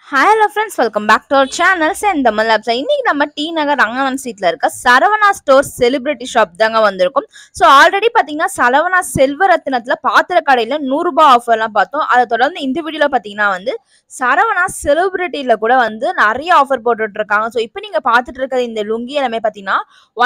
Hi hello friends, welcome back to our channel செந்தமிழ் labs. இன்னைக்கு நம்ம டி நகர் ரங்கநாதன் ஸ்ட்ரீட்ல இருக்க சரவணா ஸ்டோர் செலிபிரிட்டி ஷாப் தாங்க வந்திருக்கும். ஸோ ஆல்ரெடி பார்த்தீங்கன்னா சரவணா செல்வரத்னத்துல பாத்திர கடையில 100 ரூபாய் ஆஃபர்லாம் பார்த்தோம். அதை தொடர்ந்து இந்த வீடியோல பார்த்தீங்கன்னா சரவணா செலிபிரிட்டியில கூட நிறைய ஆஃபர் போட்டுட்டு இருக்காங்க. ஸோ இப்போ நீங்க பார்த்துட்டு இருக்கிற இந்த லுங்கி எல்லாமே பார்த்தீங்கன்னா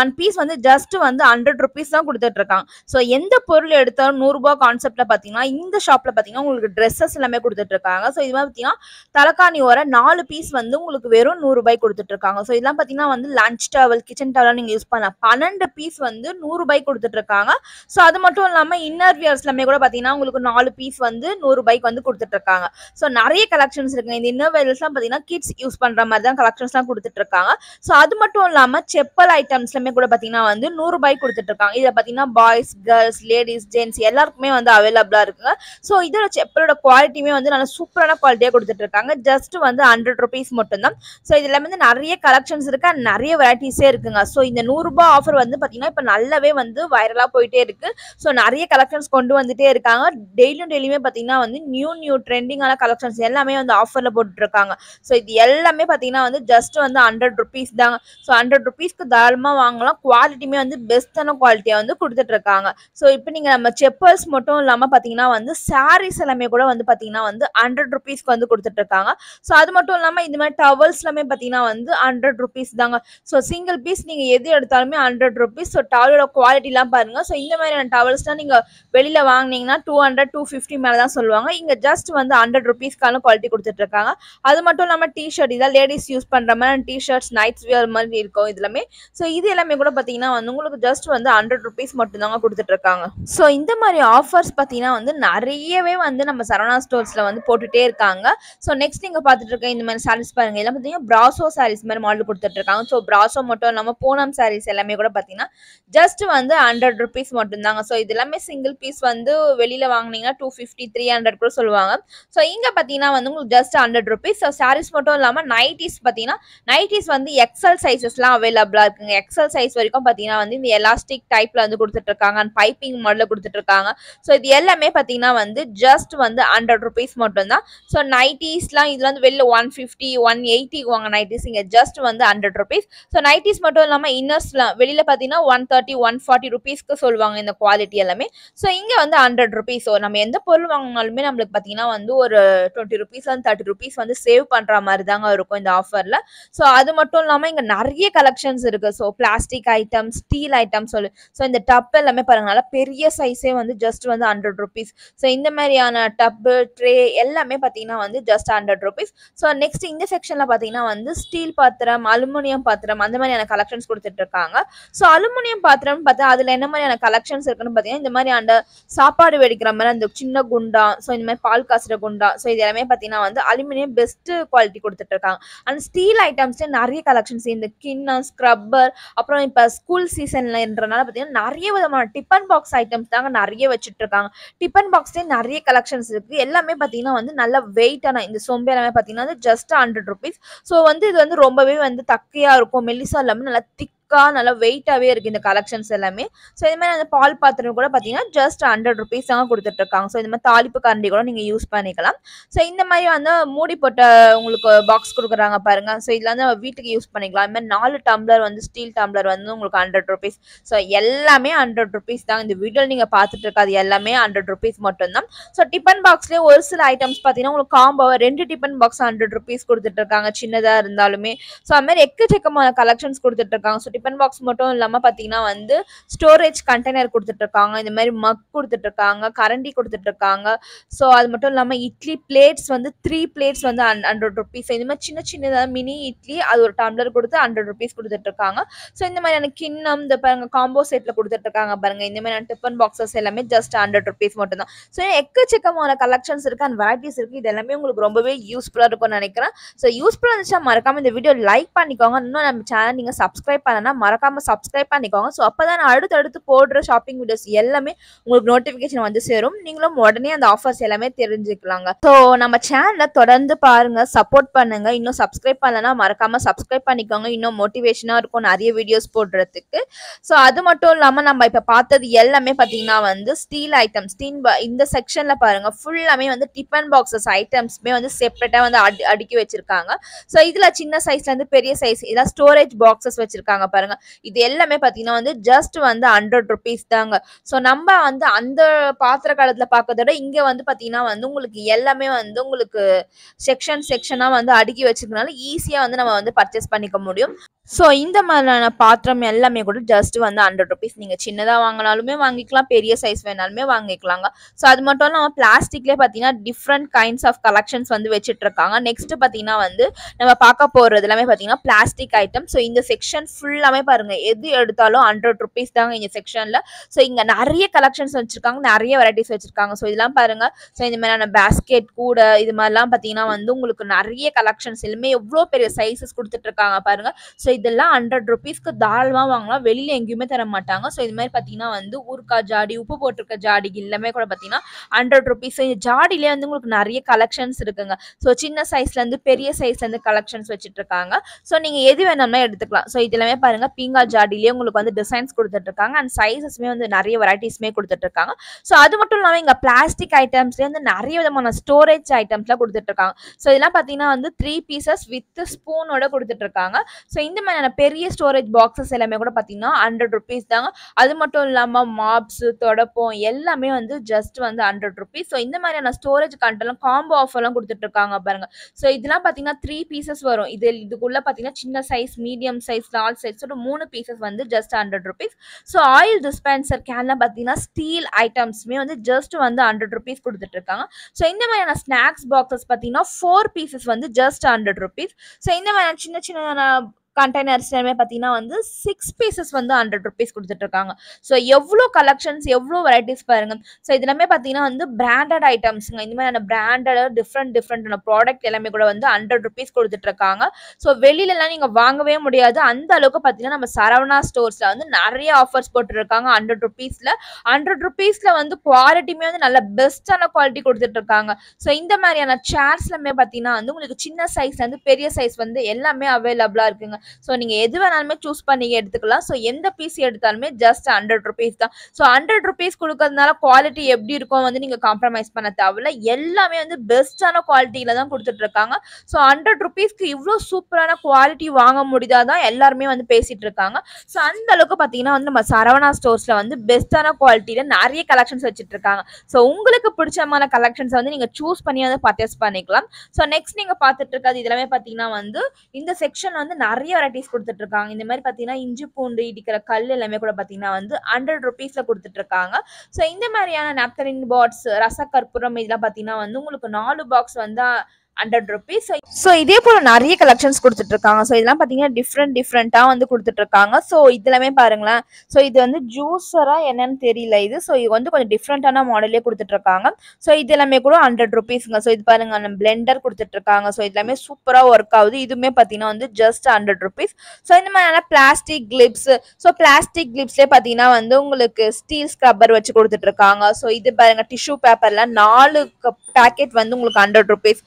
ஒன் பீஸ் ஜஸ்ட் 100 ருபீஸ் தான் கொடுத்துட்டு இருக்காங்க. ஸோ எந்த பொருள் எடுத்தாலும் 100 ரூபாய் கான்செப்ட்ல பார்த்தீங்கன்னா இந்த ஷாப்ல பார்த்தீங்கன்னா உங்களுக்கு ட்ரெஸ்ஸஸ் எல்லாமே கொடுத்துட்டு இருக்காங்க. ஸோ இது மாதிரி பார்த்தீங்கன்னா தலகாணி வர 4 பீஸ் உங்களுக்கு வெறும் 100 ரூபாய் கொடுத்துட்டு இருக்காங்க. ஸோ இதெல்லாம் பார்த்தீங்கன்னா லஞ்ச் டவல் கிச்சன் டவல் நீங்க யூஸ் பண்ணலாம். 12 பீஸ் 100 ரூபாய் கொடுத்துட்டு இருக்காங்க. ஸோ அது மட்டும் இல்லாமல் இன்னர் வியர்ஸ் எல்லாமே கூட பார்த்தீங்கன்னா உங்களுக்கு 4 பீஸ் 100 ரூபாய்க்கு கொடுத்துட்டு இருக்காங்க. ஸோ நிறைய கலெக்ஷன்ஸ் இருக்குங்க. இந்த இன்னர் வியர்ஸ்லாம் பார்த்தீங்கன்னா கிட்ஸ் யூஸ் பண்ற மாதிரி தான் கலெக்ஷன்ஸ்லாம் கொடுத்துட்டு இருக்காங்க. ஸோ அது மட்டும் இல்லாமல் செப்பல் ஐட்டம்ஸ்லுமே கூட பார்த்தீங்கன்னா 100 ரூபாய் கொடுத்துட்டு இருக்காங்க. இதை பார்த்தீங்கன்னா பாய்ஸ் கேர்ள்ஸ் லேடிஸ் ஜென்ட்ஸ் எல்லாருக்குமே அவைலபிளா இருக்குங்க. ஸோ இதோட செப்பலோட குவாலிட்டியுமே நல்ல சூப்பரான குவாலிட்டியா கொடுத்துட்டு இருக்காங்க. ஜஸ்ட் 100 ருபீஸ் மட்டும்தான். ஸோ இதுல நிறைய கலெக்ஷன்ஸ் இருக்கு அண்ட் நிறைய வெரைட்டிஸே இருக்குங்க. ஸோ இந்த 100 ரூபாய் ஆஃபர் பார்த்தீங்கன்னா இப்போ நல்லாவே வைரலா போயிட்டே இருக்கு. ஸோ நிறைய கலெக்ஷன்ஸ் கொண்டு வந்துட்டே இருக்காங்க. டெய்லியுமே பார்த்தீங்கன்னா நியூ ட்ரெண்டிங்கான கலெக்ஷன்ஸ் எல்லாமே ஆஃபர்ல போட்டுட்டு இருக்காங்க. ஸோ இது எல்லாமே பார்த்தீங்கன்னா ஜஸ்ட் 100 ருபீஸ் தாங்க. ஸோ 100 ருபீஸ்க்கு தாராளமா வாங்கலாம். குவாலிட்டியுமே பெஸ்டான குவாலிட்டியா கொடுத்துட்டு இருக்காங்க. ஸோ இப்போ நீங்க நம்ம செப்பல்ஸ் மட்டும் இல்லாம பார்த்தீங்கன்னா சாரீஸ் எல்லாமே கூட பார்த்தீங்கன்னா 100 ருபீஸ்க்கு கொடுத்துட்டு இருக்காங்க. ஸோ அது மட்டும் இல்லாமல் இந்த மாதிரி டவல்ஸ் எல்லாமே பார்த்தீங்கன்னா 100 ருபீஸ் தாங்க. ஸோ சிங்கிள் பீஸ் நீங்கள் எது எடுத்தாலுமே 100 ருபீஸ். ஸோ டவலோட குவாலிட்டிலாம் பாருங்க. ஸோ இந்த மாதிரியான டவல்ஸ்லாம் நீங்கள் வெளியில் வாங்கினீங்கன்னா 200 250 மேலே தான் சொல்லுவாங்க. இங்கே ஜஸ்ட் 100 ருபீஸ்க்கான குவாலிட்டி கொடுத்துட்டு இருக்காங்க. அது மட்டும் இல்லாமல் டிஷர்ட் இதான் லேடிஸ் யூஸ் பண்ணுற மாதிரி டிஷர்ட்ஸ் நைட்ஸ் வியர் மாதிரி இருக்கும் இதுலமே. ஸோ இது எல்லாமே கூட பார்த்தீங்கன்னா உங்களுக்கு ஜஸ்ட் 100 ருபீஸ் மட்டும் தாங்க கொடுத்துட்டு இருக்காங்க. ஸோ இந்த மாதிரி ஆஃபர்ஸ் பார்த்தீங்கன்னா நிறையவே நம்ம சரவணா ஸ்டோர்ஸ்ல போட்டுட்டே இருக்காங்க. ஸோ நெக்ஸ்ட் நீங்க பார்த்துட்டு இருக்க இந்த மாதிரி சாரீஸ் பாருங்க. எல்லாம் பார்த்தீங்கன்னா பிராசோ சாரீஸ் மாதிரி மாடல் கொடுத்துட்டு இருக்காங்க. ஸோ பிராசோ மட்டும் இல்லாமல் பூனம் சாரீஸ் எல்லாமே கூட பார்த்தீங்கன்னா ஜஸ்ட் 100 ருபீஸ் மட்டும் தாங்க. ஸோ இது எல்லாமே சிங்கிள் பீஸ் வெளியில வாங்கினீங்கன்னா 250 300 கூட சொல்லுவாங்க. ஸோ இங்க பார்த்தீங்கன்னா உங்களுக்கு ஜஸ்ட் 100 ருபீஸ். ஸோ சாரீஸ் மட்டும் இல்லாமல் நைட்டிஸ் பார்த்தீங்கன்னா நைட்டிஸ் எக்ஸல் சைஸஸ்லாம் அவைலபிளா இருக்குங்க. எக்ஸல் சைஸ் வரைக்கும் பார்த்தீங்கன்னா இந்த எலாஸ்டிக் டைப்ல கொடுத்துட்டு இருக்காங்க அண்ட் பைப்பிங் மாடல கொடுத்துட்டு இருக்காங்க. ஸோ இது எல்லாமே பார்த்தீங்கன்னா ஜஸ்ட் 100 ருபீஸ் மட்டும் தான். ஸோ நைட்டிஸ்லாம் இதுல வெளில 150 180 வாங்க நைட்டிஸ் இங்க ஜஸ்ட் 100 ருபீஸ். ஸோ நைட்டிஸ் மட்டும் இல்லாமல் இன்னர்ஸ்லாம் வெளியில பார்த்தீங்கன்னா 130 140 ருபீஸ்க்கு சொல்லுவாங்க இந்த குவாலிட்டி எல்லாமே. ஸோ இங்க 100 ருபீஸ். ஸோ நம்ம எந்த பொருள் வாங்கினாலுமே நம்மளுக்கு பார்த்தீங்கன்னா ஒரு 20 ருபீஸ் 30 ருபீஸ் சேவ் பண்ற மாதிரி தாங்க இருக்கும் இந்த ஆஃபர்ல. ஸோ அது மட்டும் இல்லாமல் இங்க நிறைய கலெக்ஷன்ஸ் இருக்கு. So plastic items steel items so இந்த டப் எல்லாமே பாருங்க நல்லா பெரிய சைஸே ஜஸ்ட் 100 ருபீஸ். ஸோ இந்த மாதிரியான டப்பு ட்ரே எல்லாமே பார்த்தீங்கன்னா ஜஸ்ட் 100 ருபீஸ். ஸோ நெக்ஸ்ட் இந்த செக்ஷன்ல பார்த்தீங்கன்னா ஸ்டீல் பாத்திரம் அலுமினியம் பாத்திரம் அந்த மாதிரியான கலெக்ஷன்ஸ் கொடுத்துட்டு இருக்காங்க. ஸோ அலுமினியம் பாத்திரம் பார்த்தா அதுல என்ன மாதிரியான கலெக்ஷன்ஸ் இருக்குன்னு பார்த்தீங்கன்னா இந்த மாதிரி அந்த சாப்பாடு வெடிக்கிற மாதிரி அந்த சின்ன குண்டா ஸோ இந்த மாதிரி பால் காசுற குண்டா ஸோ இது எல்லாமே பார்த்தீங்கன்னா அலுமினியம் பெஸ்ட் குவாலிட்டி கொடுத்துட்டு இருக்காங்க. அண்ட் ஸ்டீல் ஐட்டம்ஸ்ல நிறைய கலெக்ஷன்ஸ் இந்த கிண்ணம் ஸ்க்ரப்பர் அப்புறம் இப்போ ஸ்கூல் சீசன்லன்றனால பார்த்தீங்கன்னா நிறைய விதமான டிஃபன் பாக்ஸ் ஐட்டம்ஸ் தாங்க நிறைய வச்சுட்டு இருக்காங்க. டிஃபன் பாக்ஸ்லேயே நிறைய கலெக்ஷன்ஸ் இருக்கு. எல்லாமே பார்த்தீங்கன்னா நல்ல வெயிட்டான இந்த சொம்பு எல்லாமே பார்த்தீங்கன்னா ஜஸ்ட் 100 ருபீஸ். ஸோ இது ரொம்பவே தக்கையா இருக்கும். மெல்லிசா இல்லாமல் நல்லா திக் நல்லா வெயிட்டாவே இருக்கு இந்த கலெக்ஷன்ஸ் எல்லாமே. ஸோ இது மாதிரி அந்த பால் பாத்திரம் கூட பார்த்தீங்கன்னா ஜஸ்ட் 100 ருபீஸ் தாங்க கொடுத்துட்டு இருக்காங்க. ஸோ இந்த மாதிரி தாளிப்பு கரண்டி கூட நீங்க யூஸ் பண்ணிக்கலாம். ஸோ இந்த மாதிரி மூடி போட்ட உங்களுக்கு பாக்ஸ் கொடுக்குறாங்க பாருங்க. ஸோ இதுல வீட்டுக்கு யூஸ் பண்ணிக்கலாம். இந்த மாதிரி 4 டம்ளர் ஸ்டீல் டம்ளர் உங்களுக்கு 100 ருபீஸ். ஸோ எல்லாமே 100 ருபீஸ் தான். இந்த வீடியோ நீங்க பார்த்துட்டு இருக்காது எல்லாமே 100 ருபீஸ் மட்டும் தான். ஸோ டிஃபன் பாக்ஸ்லேயே ஒரு சில ஐட்டம்ஸ் பார்த்தீங்கன்னா உங்களுக்கு காம்போவா 2 டிஃபன் பாக்ஸ் 100 ருபீஸ் கொடுத்துட்டு இருக்காங்க சின்னதா இருந்தாலுமே. ஸோ அது மாதிரி எக்கச்சக்கமான கலெக்ஷன்ஸ் கொடுத்துட்டு இருக்காங்க. ஸோ டிஃபன் பாக்ஸ் மட்டும் இல்லாம பார்த்தீங்கன்னா ஸ்டோரேஜ் கண்டெய்னர் கொடுத்துட்டு இருக்காங்க. இந்த மாதிரி மக் கொடுத்துட்டு இருக்காங்க கரண்டி கொடுத்துட்டு இருக்காங்க. ஸோ அது மட்டும் இல்லாம இட்லி பிளேட்ஸ் 3 பிளேட்ஸ் 100 ருபீஸ். இந்த மாதிரி சின்ன சின்னதாக மினி இட்லி அது ஒரு டம்ளர் கொடுத்து 100 ருபீஸ் கொடுத்துட்டு இருக்காங்க. ஸோ இந்த மாதிரியான கிண்ணம் இந்த பாருங்க காம்போ செட்ல கொடுத்துட்டு இருக்காங்க பாருங்க. இந்த மாதிரியான டிஃபன் பாக்ஸஸ் எல்லாமே ஜஸ்ட் 100 ருபீஸ் மட்டும் தான். ஸோ எக்கச்சக்கமான கலெக்ஷன்ஸ் இருக்கு அண்ட் வெரைட்டிஸ் இருக்கு. இது எல்லாமே உங்களுக்கு ரொம்பவே யூஸ்ஃபுல்லா இருக்கும்னு நினைக்கிறேன். ஸோ யூஸ்ஃபுல்லா இருந்துச்சா மறக்காம இந்த வீடியோ லைக் பண்ணிக்கோங்க. இன்னும் நம்ம சேனல் நீங்க சப்ஸ்கிரைப் பண்ணனா பண்ணலன்னா மறக்காம சப்ஸ்கிரைப் பண்ணிக்கோங்க. ஸோ அப்பதான் நான் அடுத்தடுத்து போடுற ஷாப்பிங் வீடியோஸ் எல்லாமே உங்களுக்கு நோட்டிஃபிகேஷன் வந்து சேரும். நீங்களும் உடனே அந்த ஆஃபர்ஸ் எல்லாமே தெரிஞ்சுக்கலாங்க. ஸோ நம்ம சேனலை தொடர்ந்து பாருங்க, சப்போர்ட் பண்ணுங்க. இன்னும் சப்ஸ்கிரைப் பண்ணலன்னா மறக்காம சப்ஸ்கிரைப் பண்ணிக்கோங்க. இன்னும் மோட்டிவேஷனா இருக்கும் நிறைய வீடியோஸ் போடுறதுக்கு. ஸோ அது மட்டும் இல்லாம நம்ம இப்ப பார்த்தது எல்லாமே பாத்தீங்கன்னா வந்து ஸ்டீல் ஐட்டம்ஸ். இந்த செக்ஷன்ல பாருங்க ஃபுல்லாமே வந்து டிஃபன் பாக்ஸஸ் ஐட்டம்ஸ்மே வந்து செப்பரேட்டா வந்து அடுக்கி வச்சிருக்காங்க. ஸோ இதுல சின்ன சைஸ்ல இருந்து பெரிய சைஸ் இதெல்லாம் ஸ்டோரேஜ் பாக்ஸஸ் வச்சிருக்காங்க பாருங்க. இது எல்லாமே பாத்தீங்கன்னா வந்து ஜஸ்ட் வந்து 100 rupees தாங்க. ஸோ நம்ம வந்து அந்த பாத்திர காலத்துல பார்க்கறத விட இங்க வந்து பாத்தீங்கன்னா வந்து உங்களுக்கு எல்லாமே வந்து உங்களுக்கு செக்ஷனா வந்து அடுக்கி வச்சிருக்கனால ஈஸியா வந்து நம்ம வந்து பர்ச்சேஸ் பண்ணிக்க முடியும். ஸோ இந்த மாதிரியான பாத்திரம் எல்லாமே கூட ஜஸ்ட் வந்து 100 rupees. நீங்க சின்னதா வாங்கினாலுமே வாங்கிக்கலாம், பெரிய சைஸ் வேணாலுமே வாங்கிக்கலாங்க. ஸோ அது மட்டும் இல்லாம பிளாஸ்டிக்லேயே பார்த்தீங்கன்னா டிஃப்ரெண்ட் கைண்ட்ஸ் ஆஃப் கலெக்ஷன்ஸ் வந்து வச்சுட்டு இருக்காங்க. நெக்ஸ்ட் பார்த்தீங்கன்னா வந்து நம்ம பார்க்க போறது எல்லாமே பார்த்தீங்கன்னா பிளாஸ்டிக் ஐட்டம். ஸோ இந்த செக்ஷன் ஃபுல்லாமே பாருங்க, எது எடுத்தாலும் 100 rupees தாங்க இந்த செக்ஷன்ல. ஸோ இங்க நிறைய கலெக்ஷன்ஸ் வச்சிருக்காங்க, நிறைய வெரைட்டிஸ் வச்சிருக்காங்க. ஸோ இதெல்லாம் பாருங்க. ஸோ இந்த மாதிரியான பேஸ்கெட் கூட இது மாதிரிலாம் பார்த்தீங்கன்னா வந்து உங்களுக்கு நிறைய கலெக்ஷன்ஸ் எல்லாமே எவ்வளோ பெரிய சைஸஸ் கொடுத்துட்டு இருக்காங்க பாருங்க. ஸோ இதெல்லாம் 100 rupeesக்கு தாராளமா வாங்கலாம், வெளியில எங்கேயுமே தர மாட்டாங்க. ஸோ இது மாதிரி பார்த்தீங்கன்னா வந்து ஊறுகாய் ஜாடி, உப்பு போட்டிருக்க ஜாடி எல்லாமே கூட பார்த்தீங்கன்னா 100 rupees. இந்த ஜாடியிலே வந்து உங்களுக்கு நிறைய கலெக்ஷன்ஸ் இருக்குங்க. ஸோ சின்ன சைஸ்ல இருந்து பெரிய சைஸ்ல இருந்து கலெக்ஷன்ஸ் வச்சுட்டு இருக்காங்க. ஸோ நீங்க எது வேணாலும் எடுத்துக்கலாம். ஸோ இது எல்லாமே பாருங்க பீங்கா ஜாடியிலேயே உங்களுக்கு வந்து டிசைன்ஸ் கொடுத்துட்டு இருக்காங்க அண்ட் சைஸஸ்மே வந்து நிறைய வெரைட்டிஸ்மே கொடுத்துட்டு இருக்காங்க. ஸோ அது மட்டும் இல்லாம இங்க பிளாஸ்டிக் ஐட்டம்ஸ்ல வந்து நிறைய விதமான ஸ்டோரேஜ் ஐட்டம்ஸ்லாம் கொடுத்துட்டு இருக்காங்க. ஸோ இதெல்லாம் பார்த்தீங்கன்னா வந்து 3 pieces வித் ஸ்பூனோட கொடுத்துட்டு இருக்காங்க. ஸோ இந்த மாதிரியான பெரிய ஸ்டோரேஜ் பாக்ஸஸ் எல்லாமே கூட பார்த்தீங்கன்னா 100 rupees தாங்க. அது மட்டும் இல்லாம மாப்ஸ், தொடப்பம் எல்லாமே வந்து ஜஸ்ட் வந்து 100 rupees. ஸோ இந்த மாதிரியான ஸ்டோரேஜ் கண்டெல்லாம் காம்போ ஆஃபர்லாம் கொடுத்துட்டு இருக்காங்க பாருங்க. ஸோ இதெல்லாம் பார்த்தீங்கன்னா 3 pieces வரும். இதுக்குள்ள பார்த்தீங்கன்னா சின்ன size, medium size, large size 3 pieces வந்து just 100 rupees. So oil dispenser கேன்லாம் பார்த்தீங்கன்னா ஸ்டீல் ஐட்டம்ஸ்மே வந்து ஜஸ்ட் வந்து 100 rupees கொடுத்துட்டு இருக்காங்க. ஸோ இந்த மாதிரியான ஸ்நாக்ஸ் பாக்ஸஸ் பார்த்தீங்கன்னா 4 pieces வந்து ஜஸ்ட் 100 rupees. ஸோ இந்த மாதிரியான சின்ன சின்ன கண்டெய்னர்ஸ் எல்லாமே பார்த்தீங்கன்னா வந்து 6 pieces வந்து 100 rupees கொடுத்துட்டு இருக்காங்க. ஸோ எவ்வளோ கலெக்ஷன்ஸ், எவ்வளோ வெரைட்டிஸ் பாருங்க. ஸோ இது எல்லாமே பார்த்தீங்கன்னா வந்து பிராண்டட் ஐட்டம்ஸுங்க. இந்த மாதிரியான பிராண்டட் டிஃப்ரெண்டான ப்ராடக்ட் எல்லாமே கூட வந்து 100 rupees கொடுத்துட்டு இருக்காங்க. ஸோ வெளியிலலாம் நீங்க வாங்கவே முடியாது. அந்த அளவுக்கு பார்த்தீங்கன்னா நம்ம சரவணா ஸ்டோர்ஸ்ல வந்து நிறைய ஆஃபர்ஸ் போட்டுருக்காங்க 100 rupeesல. 100 rupeesல வந்து குவாலிட்டியுமே வந்து நல்ல பெஸ்டான குவாலிட்டி கொடுத்துட்டு இருக்காங்க. ஸோ இந்த மாதிரியான சேர்ஸ் எல்லாமே பார்த்தீங்கன்னா வந்து உங்களுக்கு சின்ன சைஸ்ல இருந்து பெரிய சைஸ் வந்து எல்லாமே அவைலபிளா இருக்குங்க. ஸோ நீங்க எது வேணாலுமே சூஸ் பண்ணி எடுத்துக்கலாம். ஸோ எந்த பீஸ் எடுத்தாலுமே ஜஸ்ட் 100 rupees தான். ஸோ 100 rupees கொடுக்கறதுனால குவாலிட்டி எப்படி இருக்கும் வந்து நீங்க காம்ப்ரமைஸ் பண்ண தேவையில்ல. எல்லாமே வந்து பெஸ்டான குவாலிட்டியில தான் கொடுத்துட்டு இருக்காங்க. ஸோ 100 rupeesக்கு இவ்வளோ சூப்பரான குவாலிட்டி வாங்க முடியாதான் எல்லாருமே வந்து பேசிட்டு இருக்காங்க. ஸோ அந்த அளவுக்கு பார்த்தீங்கன்னா வந்து நம்ம சரவணா ஸ்டோர்ஸ்ல வந்து பெஸ்டான குவாலிட்டியில நிறைய கலெக்ஷன்ஸ் வச்சுட்டு இருக்காங்க. ஸோ உங்களுக்கு பிடிச்சமான கலெக்ஷன்ஸ் வந்து நீங்க சூஸ் பண்ணி வந்து பர்ச்சேஸ் பண்ணிக்கலாம். ஸோ நெக்ஸ்ட் நீங்க பார்த்துட்டு இருக்கிறது இதெல்லாமே பார்த்தீங்கன்னா வந்து இந்த செக்ஷன் வந்து நிறைய வெரைட்டிஸ் கொடுத்துட்டு இருக்காங்க. இந்த மாதிரி பார்த்தீங்கன்னா இஞ்சி பூண்டு இடிக்கிற கல் எல்லாமே கூட பார்த்தீங்கன்னா வந்து 100 rupeesல கொடுத்துட்டு இருக்காங்க. ஸோ இந்த மாதிரியான நாப்தலின் பாட்ஸ், ரசக்கற்பூரம் இதெல்லாம் பார்த்தீங்கன்னா வந்து உங்களுக்கு 4 பாக்ஸ் வந்து 100 rupees. ஸோ இதே போல நிறைய கலெக்ஷன்ஸ் கொடுத்துட்டு இருக்காங்க. ஸோ இதெல்லாம் பார்த்தீங்கன்னா டிஃப்ரெண்டா வந்து கொடுத்துட்டு இருக்காங்க. ஸோ இதெல்லாமே பாருங்களேன். ஸோ இது வந்து ஜூஸரா என்னன்னு தெரியல இது. ஸோ இது வந்து கொஞ்சம் டிஃப்ரெண்டான மாடலே கொடுத்துட்டு இருக்காங்க. ஸோ இது எல்லாமே கூட 100 rupeesங்க. ஸோ இது பாருங்க பிளெண்டர் கொடுத்துட்டு இருக்காங்க. ஸோ இது எல்லாமே சூப்பரா ஒர்க் ஆகுது. இதுவுமே பார்த்தீங்கன்னா வந்து ஜஸ்ட் 100 rupees. ஸோ இந்த மாதிரியான பிளாஸ்டிக் கிளிப்ஸ். ஸோ பிளாஸ்டிக் கிளிப்ஸ்லேயே பார்த்தீங்கன்னா வந்து உங்களுக்கு ஸ்டீல் ஸ்க்ரப்பர் வச்சு கொடுத்துட்டு இருக்காங்க. ஸோ இது பாருங்க டிஷ்யூ பேப்பர்ல 4 பேக்கெட் வந்து உங்களுக்கு 100 rupees.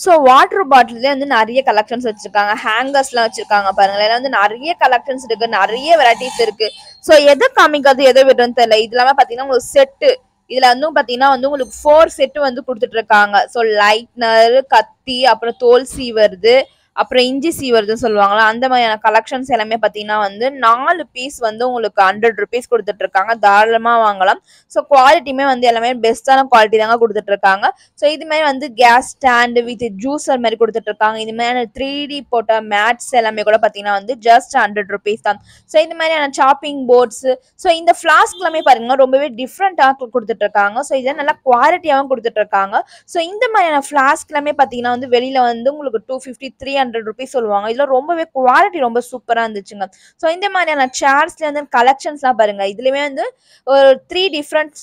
ஸோ வாட்டர் பாட்டிலே வந்து நிறைய கலெக்ஷன்ஸ் வச்சிருக்காங்க. ஹேங்கர்ஸ்லாம் வச்சிருக்காங்க பாருங்களேன். இதுல வந்து நிறைய கலெக்ஷன்ஸ் இருக்கு, நிறைய வெரைட்டிஸ் இருக்கு. ஸோ எதை காமிக்காது எதை விடுறதுன்னு தெரியல. இது இல்லாம பாத்தீங்கன்னா உங்களுக்கு செட்டு, இதுல வந்து பாத்தீங்கன்னா வந்து உங்களுக்கு 4 செட்டு வந்து கொடுத்துட்டு இருக்காங்க. ஸோ லைட்னர், கத்தி, அப்புறம் தோல் சீவருது, அப்புறம் இஞ்சி சீவருதுன்னு சொல்லுவாங்களா அந்த மாதிரியான கலெக்ஷன்ஸ் எல்லாமே பார்த்தீங்கன்னா வந்து 4 பீஸ் வந்து உங்களுக்கு 100 rupees கொடுத்துட்டு இருக்காங்க. தாராளமா வாங்கலாம். ஸோ குவாலிட்டியுமே வந்து எல்லாமே பெஸ்டான குவாலிட்டி தாங்க கொடுத்துட்டு இருக்காங்க. ஸோ இது மாதிரி வந்து கேஸ் ஸ்டாண்டு வித் ஜூஸர் மாதிரி கொடுத்துட்டு இருக்காங்க. இது மாதிரி 3D போட்ட மேட்ஸ் எல்லாமே கூட பார்த்தீங்கன்னா வந்து ஜஸ்ட் 100 rupees தான். ஸோ இந்த மாதிரியான சாப்பிங் போர்ட்ஸ், ஸோ இந்த ஃபிளாஸ்க் எல்லாமே பாருங்க ரொம்பவே டிஃப்ரெண்டாக கொடுத்துட்டு இருக்காங்க. ஸோ இதெல்லாம் நல்லா குவாலிட்டியாகவும் கொடுத்துட்டு இருக்காங்க. ஸோ இந்த மாதிரியான ஃபிளாஸ்க் எல்லாமே பார்த்தீங்கன்னா வந்து வெளியில வந்து உங்களுக்கு 250, 300 rupees சொல்லுவாங்க. இதுல ரொம்பவே குவாலிட்டி ரொம்ப சூப்பரா இருந்துச்சுங்க. ஸோ இந்த மாதிரியான சேர்ஸ்ல இருந்து கலெக்ஷன்ஸ்லாம் பாருங்க. இதுலயுமே வந்து ஒரு 3 டிஃப்ரெண்ட்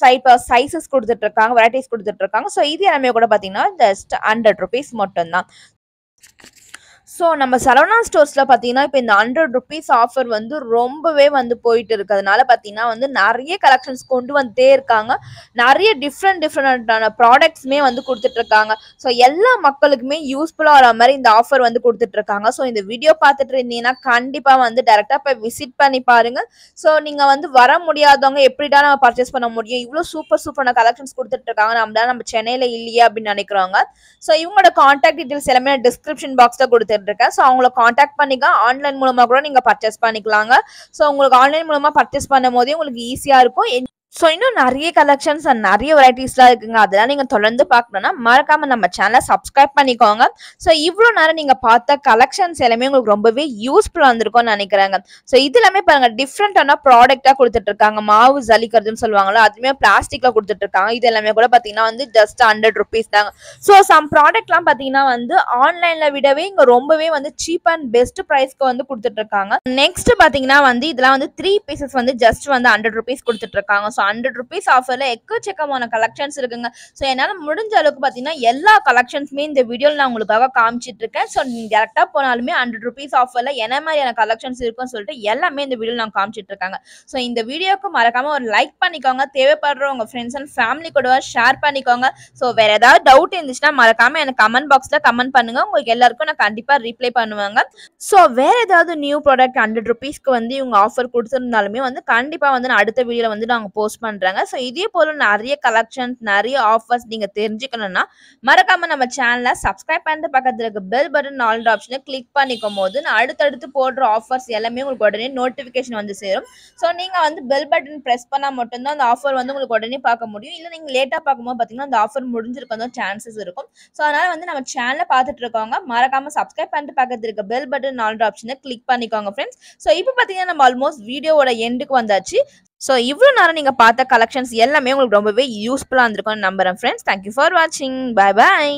சைஸஸ் கொடுத்துட்டு இருக்காங்க, வெரைட்டிஸ் கொடுத்துட்டு இருக்காங்க. ஸோ இது எல்லாமே கூட பார்த்தீங்கன்னா ஜஸ்ட் 100 rupees மட்டும்தான். ஸோ நம்ம சரவணா ஸ்டோர்ஸ்ல பார்த்தீங்கன்னா, இப்ப இந்த ₹100 ஆஃபர் வந்து ரொம்பவே வந்து போயிட்டு இருக்கிறதுனால பார்த்தீங்கன்னா வந்து நெறைய கலெக்ஷன்ஸ் கொண்டு வந்துட்டே இருக்காங்க. நெறைய டிஃபரெண்டான ப்ராடக்ட்ஸுமே வந்து குடுத்துட்டுருக்காங்க. ஸோ எல்லா மக்களுக்குமே யூஸ்ஃபுல்லா வர மாரி இந்த ஆஃபர் வந்து குடுத்துட்டுருக்காங்க. ஸோ இந்த வீடியோ பார்த்துட்டு இருந்தீங்கன்னா, கண்டிப்பா வந்து டைரக்ட்டா போய் விசிட் பண்ணி பாருங்க. ஸோ நீங்க வந்து வர முடியாதவங்க எப்படிடா நம்ம பர்ச்சேஸ் பண்ண முடியும்? இவ்ளோ சூப்பரான கலெக்ஷன்ஸ் குடுத்துட்டுருக்காங்க. நம்ம சென்னையில இல்லையே அப்படின்னு நெனைக்கிறவங்க, ஸோ இவங்களோட கான்டாக்ட் டீட்டெயில்ஸ் எல்லாமே நான் டிஸ்கிரிப்ஷன் பாக்ஸ்ல குடுத்துட்டுருக்கேன். ஸோ அவங்கள கான்டாக்ட் பண்ணிக்க ஆன்லைன் மூலமா கூட நீங்க பர்ச்சேஸ் பண்ணிக்கலாங்க. ஸோ உங்களுக்கு ஆன்லைன் மூலமா பர்ச்சேஸ் பண்ணும்போதே உங்களுக்கு ஈஸியா இருக்கும். ஸோ இன்னும் நெறைய கலெக்ஷன்ஸ் அண்ட் நெறைய வெரைட்டீஸ்லாம் இருக்குங்க. அதெல்லாம் நீங்க தொடர்ந்து பார்க்கணும்னா, மறக்காம நம்ம சேனல சப்ஸ்கிரைப் பண்ணிக்கோங்க. ஸோ இவ்ளோ நேரம் நீங்க பார்த்த கலெக்ஷன்ஸ் எல்லாமே உங்களுக்கு ரொம்பவே யூஸ்ஃபுல்லா இருந்திருக்கும்னு நெனைக்கிறேங்க. ஸோ இது எல்லாமே பாருங்க டிஃபரெண்டான ப்ராடக்ட்டா குடுத்துட்டுருக்காங்க. மாவு ஜலிக்கிறதுன்னு சொல்லுவாங்கல்ல, அதுவுமே பிளாஸ்டிக்ல குடுத்துட்டுருக்காங்க. இது எல்லாமே கூட பார்த்தீங்கன்னா வந்து ஜஸ்ட் ₹100 தாங்க. ஸோ சம் ப்ராடக்ட்லாம் பார்த்தீங்கன்னா வந்து ஆன்லைன்ல விடவே இங்க ரொம்பவே வந்து சீப் அண்ட் பெஸ்ட் பிரைஸ்க்கு வந்து குடுத்துட்டுருக்காங்க. நெக்ஸ்ட் பார்த்தீங்கன்னா வந்து இதெல்லாம் வந்து 3 பீசஸ் வந்து ஜஸ்ட் வந்து ₹100 குடுத்துட்டுருக்காங்க. ஸோ ₹100 ஆஃபர்ல எக்கச்சக்கமான கலெக்ஷன்ஸ் இருக்குங்க. ஸோ என்னால முடிஞ்ச அளவுக்கு பார்த்தீங்கன்னா, எல்லா கலெக்ஷன்ஸுமே இந்த வீடியோல நான் உங்களுக்காக காமிச்சிட்டு இருக்கேன். ஸோ நீங்க டைரக்ட்டா போனாலுமே ₹100 ஆஃபர்ல என்ன மாரியான கலெக்ஷன்ஸ் இருக்குன்னு சொல்லிட்டு எல்லாமே இந்த வீடியோல நான் காமிச்சிட்டு இருக்காங்க. ஸோ இந்த வீடியோக்கு மறக்காம ஒரு லைக் பண்ணிக்கோங்க. தேவைப்படுற உங்க ஃப்ரெண்ட்ஸ் அண்ட் ஃபேமிலி கூட ஷேர் பண்ணிக்கோங்க. ஸோ வேற ஏதாவது டவுட் இருந்துச்சுன்னா மறக்காம எனக்கு கமெண்ட் பாக்ஸ்ல கமெண்ட் பண்ணுங்க. உங்களுக்கு எல்லாருக்கும் நான் கண்டிப்பா ரிப்ளை பண்ணுவேங்க. ஸோ வேற ஏதாவது நியூ ப்ராடக்ட் ₹100க்கு வந்து இவங்க ஆஃபர் குடுத்திருந்தாலுமே வந்து கண்டிப்பா வந்து நான் அடுத்த வீடியோல வந்து நாங்க போஸ்ட் பண்றாங்க. ஸோ இதே போல நெறைய கலெக்ஷன்ஸ், நெறைய ஆஃபர்ஸ் நீங்க தெரிஞ்சுக்கணும்னா, மறக்காம நம்ம சேனல சப்ஸ்கிரைப் பண்ணிட்டு பக்கத்துல இருக்க பெல் பட்டன் ஆல் ஆப்ஷன கிளிக் பண்ணிக்கும்போது, நான் அடுத்தடுத்து போடுற ஆஃபர்ஸ் எல்லாமே உங்களுக்கு உடனே நோட்டிஃபிகேஷன் வந்து சேரும். ஸோ நீங்க வந்து பெல் பட்டன் பிரஸ் பண்ணா மட்டும் தான் அந்த ஆஃபர் வந்து உங்களுக்கு உடனே பார்க்க முடியும். இல்ல நீங்க லேட்டா பார்க்கும்போது பார்த்தீங்கன்னா, அந்த ஆஃபர் முடிஞ்சிருக்கதும் சான்சஸ் இருக்கும். ஸோ அதனால வந்து நம்ம சேனல பார்த்துட்டு இருக்கவங்க மறக்காம சப்ஸ்கிரைப் பண்ணிட்டு பக்கத்துல இருக்க பெல் பட்டன் ஆல் ஆப்ஷன கிளிக் பண்ணிக்கோங்க ஃப்ரெண்ட்ஸ். ஸோ இப்போ பார்த்தீங்கன்னா, நம்ம ஆல்மோஸ்ட் வீடியோவோட எண்டுக்கு வந்தாச்சு. ஸோ இவ்ளோ நேரம் நீங்க பார்த்த கலெக்ஷன்ஸ் எல்லாமே உங்களுக்கு ரொம்பவே யூஸ்ஃபுல்லா இருந்திருக்கும்னு நம்புறேன் ஃப்ரெண்ட்ஸ். தேங்க் யூ ஃபார் வாட்சிங். பாய் பாய்.